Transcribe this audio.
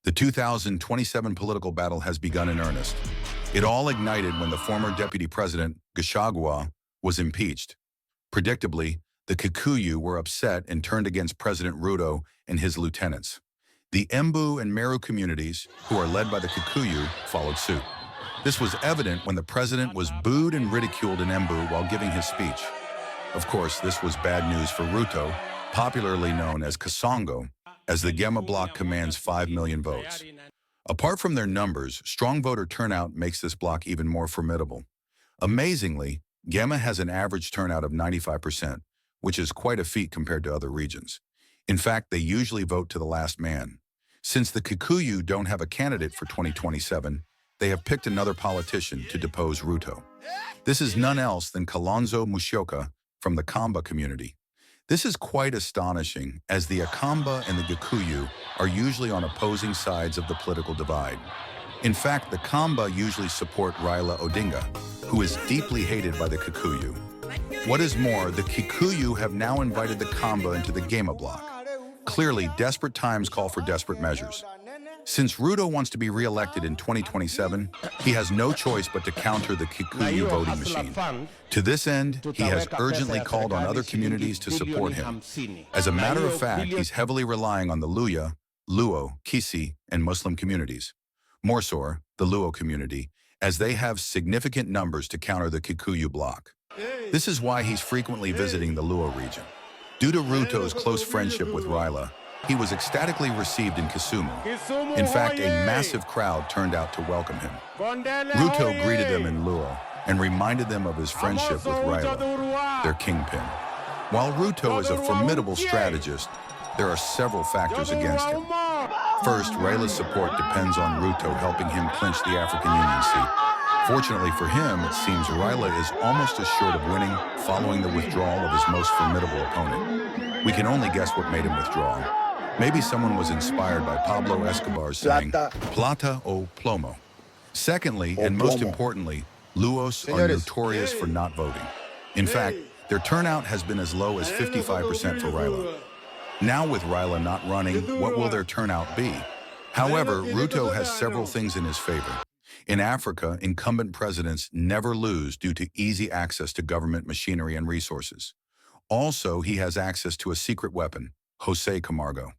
The 2027 political battle has begun in earnest. It all ignited when the former deputy president, Gachagua, was impeached. Predictably, the Kikuyu were upset and turned against President Ruto and his lieutenants. The Embu and Meru communities, who are led by the Kikuyu, followed suit. This was evident when the president was booed and ridiculed in Embu while giving his speech. Of course, this was bad news for Ruto, popularly known as Kasongo, as the Gema bloc commands 5 million votes. Apart from their numbers, strong voter turnout makes this bloc even more formidable. Amazingly, Gema has an average turnout of 95%, which is quite a feat compared to other regions. In fact, they usually vote to the last man. Since the Kikuyu don't have a candidate for 2027, they have picked another politician to depose Ruto. This is none else than Kalonzo Musyoka from the Kamba community. This is quite astonishing, as the Akamba and the Gikuyu are usually on opposing sides of the political divide. In fact, the Kamba usually support Raila Odinga, who is deeply hated by the Kikuyu. What is more, the Kikuyu have now invited the Kamba into the Gema bloc. Clearly, desperate times call for desperate measures. Since Ruto wants to be re-elected in 2027, he has no choice but to counter the Kikuyu voting machine. To this end, he has urgently called on other communities to support him. As a matter of fact, he's heavily relying on the Luya, Luo, Kisi, and Muslim communities. More so, the Luo community, as they have significant numbers to counter the Kikuyu bloc. This is why he's frequently visiting the Luo region. Due to Ruto's close friendship with Raila, he was ecstatically received in Kisumu. In fact, a massive crowd turned out to welcome him. Ruto greeted them in Luo and reminded them of his friendship with Raila, their kingpin. While Ruto is a formidable strategist, there are several factors against him. First, Raila's support depends on Ruto helping him clinch the African Union seat. Fortunately for him, it seems Raila is almost assured of winning following the withdrawal of his most formidable opponent. We can only guess what made him withdraw. Maybe someone was inspired by Pablo Escobar's saying, "Plata o plomo." Secondly, and most importantly, Luos are notorious for not voting. In fact, their turnout has been as low as 55% for Raila. Now with Raila not running, what will their turnout be? However, Ruto has several things in his favor. In Africa, incumbent presidents never lose due to easy access to government machinery and resources. Also, he has access to a secret weapon, Jose Camargo.